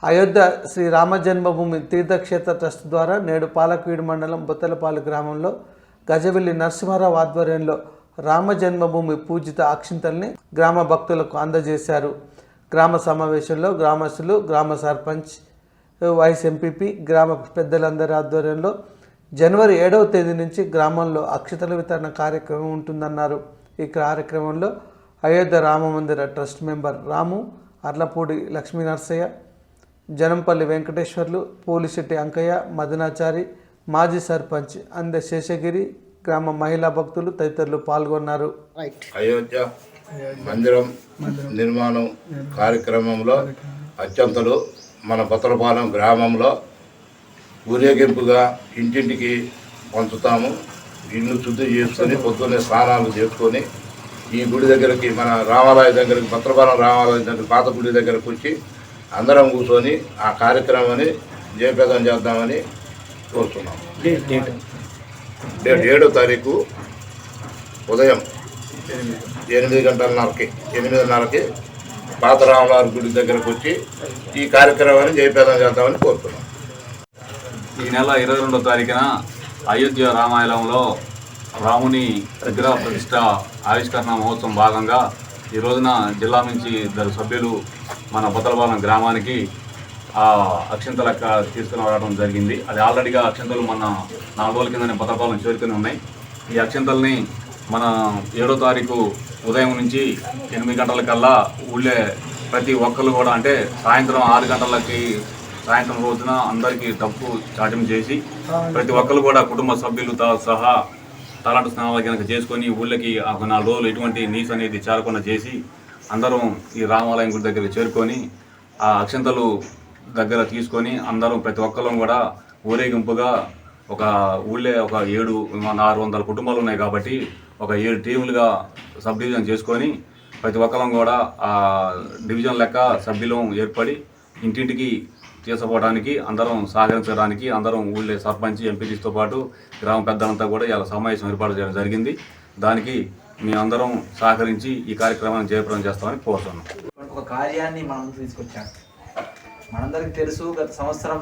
అయోధ్య శ్రీ రామ జన్మభూమి Teerthkshetra trust ద్వారా నేడు పాలకవీడు మండలం బొత్తలపాలు గ్రామంలో గజవెల్లి నరసింహారావు ఆధ్వర్యంలో రామ జన్మభూమి పూజిత అక్షింతల్ని గ్రామ భక్తులకు అందజేశారు. గ్రామ సమావేశంలో గ్రామస్తులు, గ్రామ సర్పంచ్, వైస్ ఎంపీపీ, గ్రామ పెద్దలందరి ఆధ్వర్యంలో జనవరి 7వ తేదీ నుంచి గ్రామంలో అక్షతల వితరణ కార్యక్రమం ఉంటుందన్నారు. ఈ కార్యక్రమంలో అయోధ్య రామమందిర ట్రస్ట్ మెంబర్ రాము, అర్లపూడి లక్ష్మీ నరసయ్య, జనంపల్లి వెంకటేశ్వర్లు, పోలిశెట్టి అంకయ్య, మదనాచారి, మాజీ సర్పంచ్ అందె శేషగిరి, గ్రామ మహిళా భక్తులు తదితరులు పాల్గొన్నారు. అయోధ్య మందిరం నిర్మాణం కార్యక్రమంలో అత్యంతలు మన బొత్తలపాలెం గ్రామంలో ఊరేగింపుగా ఇంటింటికి పంచుతాము. ఇల్లు శుద్ధి చేసుకొని పొద్దున్నే స్నానాలు చేసుకొని ఈ గుడి దగ్గరికి, మన రామాలయం దగ్గరికి, బొత్తలపాలెం రామాలయం దగ్గర పాత గుడి దగ్గరకు వచ్చి అందరం కూర్చొని ఆ కార్యక్రమాన్ని జయప్రదం చేద్దామని కోరుతున్నాం. డేట్ 7వ తారీఖు ఉదయం 8:30కి పాత రామవారి గుడి దగ్గరకు వచ్చి ఈ కార్యక్రమాన్ని జయప్రదం చేద్దామని కోరుతున్నాం. ఈ నెల 22వ తారీఖున అయోధ్య రామాలయంలో రాముని విగ్రహ ప్రతిష్ట ఆవిష్కరణ మహోత్సవం భాగంగా ఈ రోజున జిల్లా నుంచి 2 సభ్యులు మన బొత్తలపాలెం గ్రామానికి అక్షింతలు తీసుకుని రావడం జరిగింది. అది ఆల్రెడీగా అక్షింతలు మన 4 రోజుల కిందనే బొత్తలపాలెం చేరుకుని ఉన్నాయి. ఈ అక్షింతల్ని మన 7వ తారీఖు ఉదయం నుంచి 8 గంటలకల్లా ఊళ్ళే ప్రతి ఒక్కరు కూడా, అంటే సాయంత్రం 6 గంటలకి సాయంత్రం రోజున అందరికీ డప్పు చాటింపు చేసి ప్రతి ఒక్కరు కూడా కుటుంబ సభ్యులతో సహా తలాంటి స్నానాలు కనుక చేసుకొని ఊళ్ళకి 4 రోజులు ఎటువంటి నీసు అనేది చేరకుండా చేసి అందరం ఈ రామాలయం గుడి దగ్గర చేరుకొని ఆ అక్షంతలు దగ్గర తీసుకొని అందరం ప్రతి ఒక్కరు కూడా ఊరేగింపుగా ఒక ఊళ్ళే ఒక 600 కుటుంబాలు ఉన్నాయి కాబట్టి ఒక 7 టీములుగా సబ్ డివిజన్ చేసుకొని ప్రతి ఒక్కరం కూడా ఆ డివిజన్ లెక్క సభ్యులం ఏర్పడి ఇంటింటికి తీసుకుపోవడానికి, అందరం సహకరించడానికి అందరం ఊళ్ళే సర్పంచ్, ఎంపీటీస్తో పాటు గ్రామ పెద్దలంతా కూడా ఇలా సమావేశం ఏర్పాటు చేయడం జరిగింది. దానికి మేమందరం సహకరించి ఈ కార్యక్రమాన్ని జయప్రదం చేస్తామని కోరుతున్నాం. ఒక కార్యాన్ని మనం తీసుకొచ్చాం. మనందరికీ తెలుసు, గత సంవత్సరం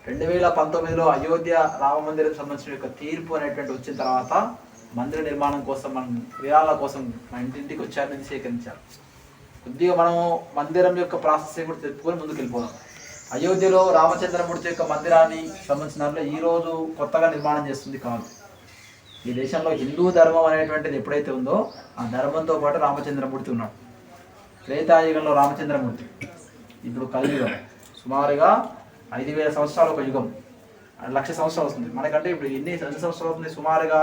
2019లో అయోధ్య రామ మందిరం సంబంధించిన యొక్క తీర్పు అనేటువంటి వచ్చిన తర్వాత మందిర నిర్మాణం కోసం మనం విరాళాల కోసం మన ఇంటింటికి వచ్చారని సేకరించారు. కొద్దిగా మనం మందిరం యొక్క ప్రాసెస్ కూడా తెలుపుకొని ముందుకు వెళ్ళిపోదాం. అయోధ్యలో రామచంద్రమూర్తి యొక్క మందిరాన్ని సంబంధించిన దాంట్లో ఈరోజు కొత్తగా నిర్మాణం చేస్తుంది కాదు. ఈ దేశంలో హిందూ ధర్మం అనేటువంటిది ఎప్పుడైతే ఉందో ఆ ధర్మంతో పాటు రామచంద్రమూర్తి ఉన్నాడు. త్రేతాయుగంలో రామచంద్రమూర్తి, ఇప్పుడు కలియుగం సుమారుగా 5000 సంవత్సరాలు ఒక యుగం, 1,00,000 సంవత్సరాలు వస్తుంది. మనకంటే ఇప్పుడు ఎన్ని సంవత్సరాలు అవుతుంది? సుమారుగా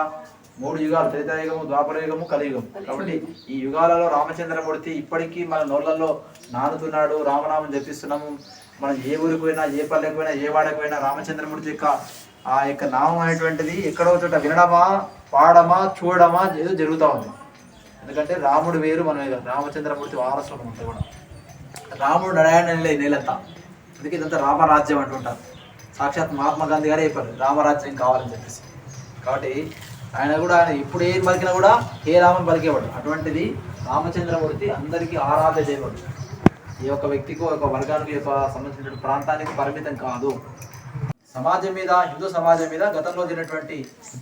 3 యుగాలు, త్రేతాయుగము, ద్వాపరయుగము, కలియుగం. కాబట్టి ఈ యుగాలలో రామచంద్రమూర్తి ఇప్పటికీ మన నోళ్ళల్లో నానుతున్నాడు. రామనామం జపిస్తున్నాము. మనం ఏ ఊరికి పోయినా, ఏ పల్లెకి పోయినా, ఏ వాడకి పోయినా రామచంద్రమూర్తి యొక్క ఆ యొక్క నామం అనేటువంటిది ఎక్కడో చోట వినడమా, పాడమా, చూడడమా ఏదో జరుగుతూ ఉంది. ఎందుకంటే రాముడు వేరు, మనం వేరు. రామచంద్రమూర్తి వారసులు అంతా కూడా. రాముడు నడయాడ నేలంతా, అందుకే ఇదంతా రామరాజ్యం అంటుంటారు. సాక్షాత్ మహాత్మా గాంధీ గారే చెప్పారు రామరాజ్యం కావాలని చెప్పేసి. కాబట్టి ఆయన ఇప్పుడు ఏం పలికినా కూడా ఏ రామని పలికేవాడు. అటువంటిది రామచంద్రమూర్తి అందరికీ ఆరాధ్య దేవుడు. ఏ ఒక్క వ్యక్తికి, ఒక వర్గానికి, ఒక సంబంధించిన ప్రాంతానికి పరిమితం కాదు. సమాజం మీద, హిందూ సమాజం మీద గతంలో జరిగినటువంటి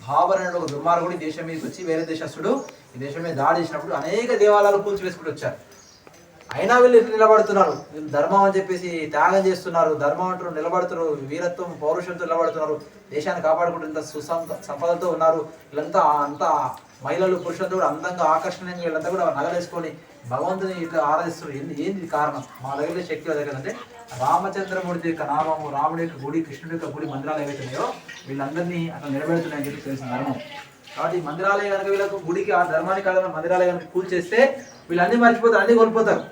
భావనలో ఒక దుర్మార్గుడి దేశం మీదకి వచ్చి వేరే దేశస్తుడు ఈ దేశం మీద దాడి చేసినప్పుడు అనేక దేవాలయాలు కూల్చివేసుకుంటూ వచ్చారు. అయినా వీళ్ళు నిలబడుతున్నారు. వీళ్ళు ధర్మం అని చెప్పేసి త్యాగం చేస్తున్నారు. ధర్మం అంటారు, నిలబడుతున్నారు. వీరత్వం, పౌరుషంతో నిలబడుతున్నారు. దేశాన్ని కాపాడుకుంటూ ఇంత సంపదలతో ఉన్నారు. వీళ్ళంతా అంతా మహిళలు, పురుషులతో కూడా అందంగా, ఆకర్షణీయంగా వీళ్ళంతా కూడా నగలేసుకొని భగవంతుని ఇట్లా ఆరాధిస్తున్నారు. ఏంది కారణం? మా దగ్గర శక్తి దగ్గర అంటే రామచంద్రమూర్తి యొక్క నామము, రాముడి యొక్క గుడి, కృష్ణుడి యొక్క గుడి, మందిరాలు ఏవైతే ఉన్నాయో వీళ్ళందరినీ అట్లా నిలబెడుతున్నాయని చెప్పి తెలిసిన ధర్మం. కాబట్టి ఈ మందిరాలే కనుక వీళ్ళకు గుడికి, ఆ ధర్మానికి కాదు మందిరాలే కనుక కూల్చేస్తే వీళ్ళన్నీ మర్చిపోతారు, అన్నీ కోల్పోతారు.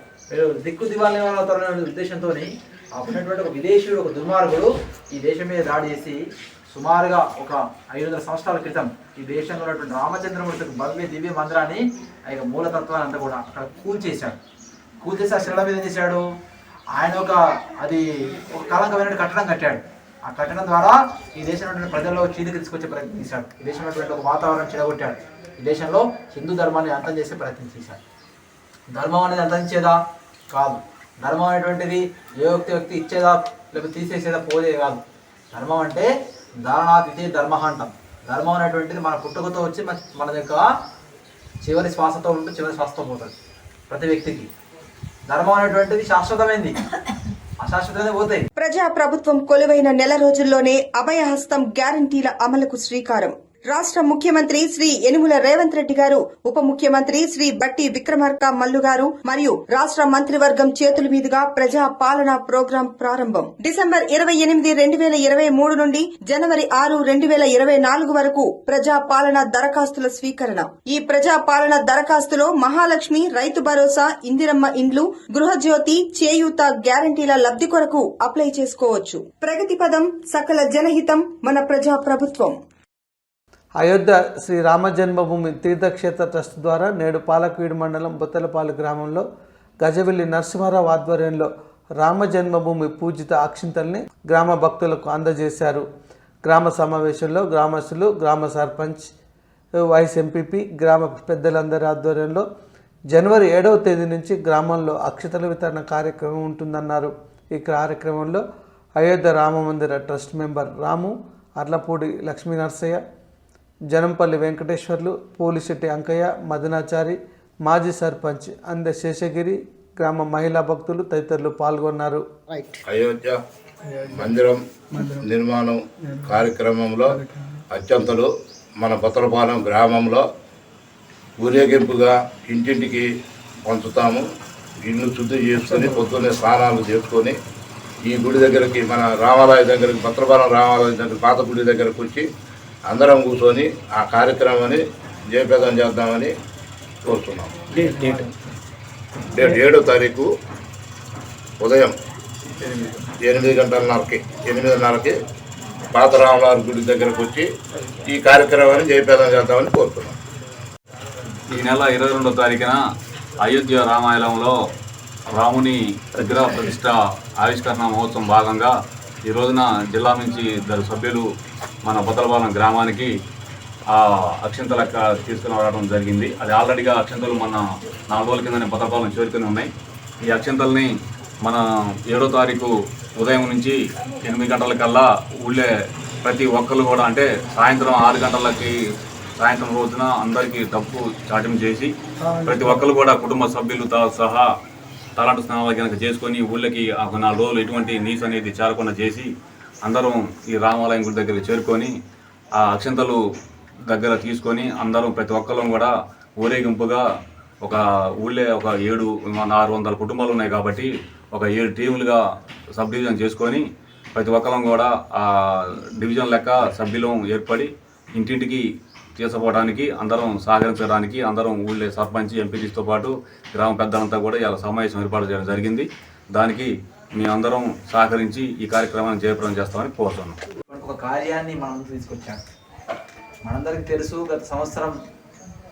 దిక్కు దివాళి అవుతారనే ఉద్దేశంతో అప్పుడున్నటువంటి ఒక విదేశీయుడు, ఒక దుర్మార్గుడు ఈ దేశం మీద దాడి చేసి సుమారుగా ఒక 500 సంవత్సరాల క్రితం ఈ దేశంలో ఉన్నటువంటి రామచంద్రమూర్తి భవ్య దివ్య మందిరాన్ని, ఆ యొక్క మూలతత్వాన్ని అంతా కూడా అక్కడ కూల్చేశాడు. కూల్చేసి ఆ శిల మీద ఏం చేశాడు? ఆయన ఒక కళంకమైన కట్టడం కట్టాడు. ఆ కట్టడం ద్వారా ఈ దేశంలో ప్రజల్లో చీలిక తీసుకొచ్చే ప్రయత్నం చేశాడు. ఈ దేశంలో ఒక వాతావరణం చెడగొట్టాడు. ఈ దేశంలో హిందూ ధర్మాన్ని అంతం చేసే ప్రయత్నం చేశాడు. ధర్మం అనేది అంతరించేదా? కాదు. ధర్మం అనేటువంటిది ఏ వ్యక్తి ఇచ్చేదా లేకపోతే తీసేసేదా పోదే కాదు. ధర్మం అంటే ధారణాతిథి ధర్మ అంటాం. ధర్మం అనేటువంటిది మన పుట్టుకతో వచ్చి మన యొక్క చివరి శ్వాసతో ఉంటూ చివరి శ్వాసతో పోతుంది. ప్రతి వ్యక్తికి ధర్మం అనేటువంటిది శాశ్వతమైంది, అశాశ్వతమే పోతాయి. ప్రజా ప్రభుత్వం కొలువైన నెల రోజుల్లోనే అభయహస్తం గ్యారంటీల అమలుకు శ్రీకారం. రాష్ట్ర ముఖ్యమంత్రి శ్రీ యనుమల రేవంత్ రెడ్డి గారు, ఉప ముఖ్యమంత్రి శ్రీ బట్టి విక్రమార్క మల్లు గారు మరియు రాష్ట్ర మంత్రివర్గం చేతుల మీదుగా ప్రజా పాలన ప్రోగ్రాం ప్రారంభం. డిసెంబర్ 28, 2023 నుండి జనవరి 6, 2024 వరకు ప్రజా పాలన దరఖాస్తుల స్వీకరణ. ఈ ప్రజా పాలన దరఖాస్తులో మహాలక్ష్మి, రైతు భరోసా, ఇందిరమ్మ ఇండ్లు, గృహజ్యోతి, చేయూత గ్యారంటీల లబ్ధి కొరకు అప్లై చేసుకోవచ్చు. ప్రగతి పదం, సకల జనహితం, మన ప్రజా ప్రభుత్వం. అయోధ్య శ్రీ రామ జన్మభూమి తీర్థక్షేత్ర ట్రస్ట్ ద్వారా నేడు పాలకవీడు మండలం బొత్తలపాలెం గ్రామంలో గజవిల్లి నరసింహారావు ఆధ్వర్యంలో రామ జన్మభూమి పూజిత అక్షింతల్ని గ్రామ భక్తులకు అందజేశారు. గ్రామ సమావేశంలో గ్రామస్తులు, గ్రామ సర్పంచ్, వైస్ ఎంపీపీ, గ్రామ పెద్దలందరి ఆధ్వర్యంలో జనవరి 7వ తేదీ నుంచి గ్రామంలో అక్షతల వితరణ కార్యక్రమం ఉంటుందన్నారు. ఈ కార్యక్రమంలో అయోధ్య రామ మందిర ట్రస్ట్ మెంబర్ రాము, అర్లపూడి లక్ష్మీ నరసయ్య, జనంపల్లి వెంకటేశ్వర్లు, పోలిశెట్టి అంకయ్య, మదనాచారి, మాజీ సర్పంచ్ అంద శేషగిరి, గ్రామ మహిళా భక్తులు తదితరులు పాల్గొన్నారు. అయోధ్య మందిరం నిర్మాణం కార్యక్రమంలో అత్యంతలు మన బొత్తలపాలెం గ్రామంలో ఊరేగింపుగా ఇంటింటికి పంచుతాము. ఇల్లు శుద్ధి చేసుకొని పొద్దున్నే స్నానాలు చేసుకొని ఈ గుడి దగ్గరికి, మన రామాలయం దగ్గరికి, బొత్తలపాలెం రామాలయం దగ్గర పాత గుడి దగ్గరకు వచ్చి అందరం కూర్చొని ఆ కార్యక్రమాన్ని జయప్రదం చేద్దామని కోరుతున్నాం. డేట్ 7వ తారీఖు ఉదయం 8:30కి పాత రామవారి గుడి దగ్గరకు వచ్చి ఈ కార్యక్రమాన్ని జయప్రదం చేద్దామని కోరుతున్నాం. ఈ నెల 22వ తారీఖున అయోధ్య రామాలయంలో రాముని విగ్రహ ప్రతిష్ట ఆవిష్కరణ మహోత్సవం భాగంగా ఈ రోజున జిల్లా నుంచి 2 సభ్యులు మన బొత్తలపాలెం గ్రామానికి ఆ అక్షింతల తీసుకుని రావడం జరిగింది. అది ఆల్రెడీగా అక్షింతలు మన 4 రోజుల కిందనే బొత్తలపాలెం చేరుకుని ఉన్నాయి. ఈ అక్షింతల్ని మన 7వ తారీఖు ఉదయం నుంచి 8 గంటలకల్లా ఊళ్ళే ప్రతి ఒక్కరు కూడా, అంటే సాయంత్రం 6 గంటలకి సాయంత్రం రోజున అందరికీ డప్పు చాటింపు చేసి ప్రతి ఒక్కరు కూడా కుటుంబ సభ్యులతో సహా తలాంటి స్నానాలు కనుక చేసుకొని ఊళ్ళకి 4 రోజులు ఎటువంటి నీసు అనేది చేరకుండా చేసి అందరం ఈ రామాలయం గుడి దగ్గర చేరుకొని ఆ అక్షంతలు దగ్గర తీసుకొని అందరం ప్రతి ఒక్కరం కూడా ఊరేగింపుగా ఒక ఊళ్ళే ఒక 600 కుటుంబాలు ఉన్నాయి కాబట్టి ఒక 7 టీములుగా సబ్ డివిజన్ చేసుకొని ప్రతి ఒక్కరం కూడా ఆ డివిజన్ లెక్క సభ్యులం ఏర్పడి ఇంటింటికి తీసుకుపోవడానికి అందరం సహకరించడానికి అందరం ఊళ్ళే సర్పంచ్, ఎంపీటీస్తో పాటు గ్రామ పెద్దలంతా కూడా ఇలా సమావేశం ఏర్పాటు చేయడం జరిగింది. దానికి మేమందరం సహకరించి ఈ కార్యక్రమాన్ని జయప్రదం చేస్తామని కోరుతున్నాం. ఒక కార్యాన్ని మనం తీసుకొచ్చాం. మనందరికీ తెలుసు, గత సంవత్సరం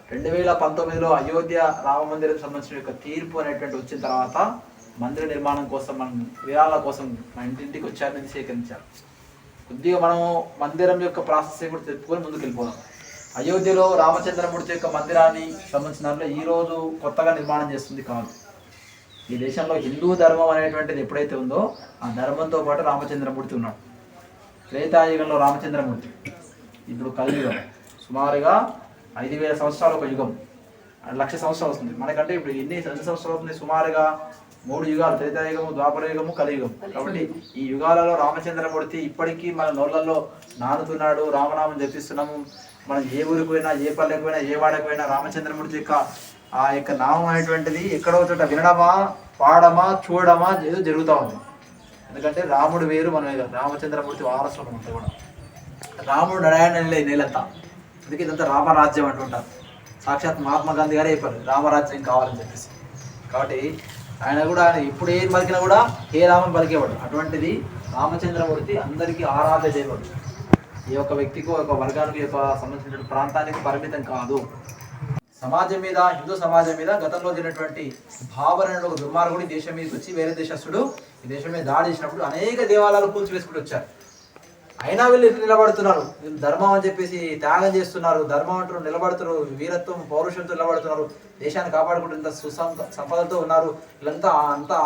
2019లో అయోధ్య రామ మందిరం సంబంధించిన యొక్క తీర్పు అనేటువంటి వచ్చిన తర్వాత మందిర నిర్మాణం కోసం మనం విరాళాల కోసం మన ఇంటింటికి వచ్చారని సేకరించారు. కొద్దిగా మనం మందిరం యొక్క ప్రాసెస్ కూడా తెలుపుకొని ముందుకు వెళ్ళిపోదాం. అయోధ్యలో రామచంద్రమూర్తి యొక్క మందిరాన్ని సంబంధించిన దాంట్లో ఈరోజు కొత్తగా నిర్మాణం చేస్తుంది కాదు. ఈ దేశంలో హిందూ ధర్మం అనేటువంటిది ఎప్పుడైతే ఉందో ఆ ధర్మంతో పాటు రామచంద్రమూర్తి ఉన్నాడు. త్రేతాయుగంలో రామచంద్రమూర్తి, ఇప్పుడు కలియుగం సుమారుగా 5000 సంవత్సరాలు ఒక యుగం, 1,00,000 సంవత్సరాలు వస్తుంది. మనకంటే ఇప్పుడు ఎన్ని సంవత్సరాలు అవుతుంది? సుమారుగా 3 యుగాలు, త్రేతాయుగము, ద్వాపరయుగము, కలియుగం. కాబట్టి ఈ యుగాలలో రామచంద్రమూర్తి ఇప్పటికీ మన నోళ్ళల్లో నానుతున్నాడు. రామనామం జపిస్తున్నాము. మనం ఏ ఊరికి పోయినా, ఏ పల్లెకి పోయినా, ఏ వాడకి పోయినా రామచంద్రమూర్తి యొక్క ఆ యొక్క నామం అనేటువంటిది ఎక్కడో చోట వినడమా, పాడమా, చూడడమా ఏదో జరుగుతూ ఉంది. ఎందుకంటే రాముడు వేరు, మనం వేరు. రామచంద్రమూర్తి వారసులు అంతా కూడా. రాముడు నడయాడ నేలంతా, అందుకే ఇదంతా రామరాజ్యం అంటుంటారు. సాక్షాత్ మహాత్మా గాంధీ గారే చెప్పారు రామరాజ్యం కావాలని చెప్పేసి. కాబట్టి ఆయన కూడా ఇప్పుడు ఏం పలికినా కూడా ఏ రామని పలికేవాడు. అటువంటిది రామచంద్రమూర్తి అందరికీ ఆరాధ్య దేవుడు. ఏ ఒక్క వ్యక్తికి, ఒక వర్గానికి, యొక్క సంబంధించిన ప్రాంతానికి పరిమితం కాదు. సమాజం మీద, హిందూ సమాజం మీద గతంలో జరిగినటువంటి భావన ఒక దుర్మార్గుడు ఈ దేశం మీదకి వచ్చి వేరే దేశస్తుడు ఈ దేశం మీద దాడి చేసినప్పుడు అనేక దేవాలయాలు కూల్చివేసుకుంటూ వచ్చారు. అయినా వీళ్ళు నిలబడుతున్నారు. వీళ్ళు ధర్మం అని చెప్పేసి త్యాగం చేస్తున్నారు. ధర్మం అంటూ నిలబడుతున్నారు. వీరత్వం, పౌరుషంతో నిలబడుతున్నారు. దేశాన్ని కాపాడుకుంటూ ఇంత సంపదతో ఉన్నారు. వీళ్ళంతా అంతా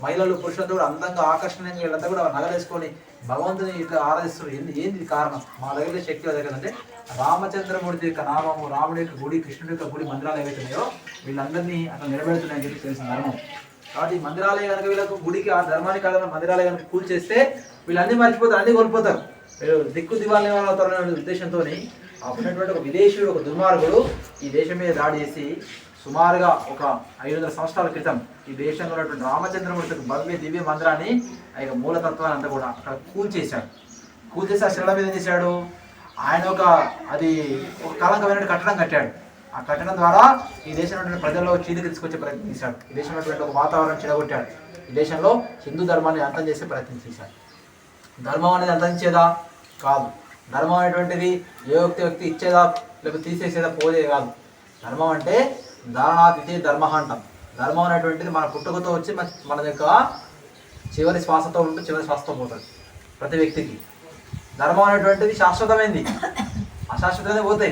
మహిళలు పురుషులతో కూడా అందంగా ఆకర్షణీయంగా వీళ్ళంతా కూడా నగలేసుకొని భగవంతుని ఇట్లా ఆరాధిస్తారు. ఏంది ఇది కారణం? మా దగ్గర శక్తి దగ్గర అంటే రామచంద్రమూర్తి యొక్క నామము, రాముడి యొక్క గుడి, కృష్ణుడి యొక్క గుడి, మందిరాలు ఏవైతున్నాయో వీళ్ళందరినీ అట్లా నిలబెడుతున్నాయని చెప్పి తెలిసిన ధర్మం. కాబట్టి ఈ మందిరాలే కనుక వీళ్ళకు గుడికి ఆ ధర్మానికి కాకుండా మందిరాలే కనుక కూల్చేస్తే వీళ్ళన్నీ మర్చిపోతారు, అన్నీ కోల్పోతారు. వీళ్ళు దిక్కు దివాళి అవుతారనే ఉద్దేశంతో ఉన్నటువంటి ఒక విదేశీయుడు, ఒక దుర్మార్గుడు ఈ దేశం మీద దాడి చేసి సుమారుగా ఒక 500 సంవత్సరాల క్రితం ఈ దేశంలో ఉన్నటువంటి రామచంద్రమూర్తికి భవ్య దివ్య మందిరాన్ని ఆ యొక్క మూలతత్వాన్ని అంతా కూడా అక్కడ కూల్చేశాడు. కూల్చేసి ఆ శిల మీద ఏం చేశాడు? ఆయన అది ఒక కళంకమైన కట్టడం కట్టాడు. ఆ కట్టడం ద్వారా ఈ దేశంలో ప్రజల్లో చీలిక తీసుకొచ్చే ప్రయత్నం చేశాడు. ఈ దేశంలో ఒక వాతావరణం చెడగొట్టాడు. ఈ దేశంలో హిందూ ధర్మాన్ని అంతం చేసే ప్రయత్నం చేశాడు. ధర్మం అనేది అంతరించేదా? కాదు. ధర్మం అనేటువంటిది ఏ వ్యక్తి ఇచ్చేదా లేకపోతే తీసేసేదా పోయేది కాదు. ధర్మం అంటే ధారణాతిథి ధర్మ అంటాం. ధర్మం అనేటువంటిది మన పుట్టుకతో వచ్చి మన యొక్క చివరి శ్వాసతో ఉంటూ చివరి శ్వాసతో పోతుంది ప్రతి వ్యక్తికి. ధర్మం అనేటువంటిది శాశ్వతమైంది, అశాశ్వతమైనది పోతాయి.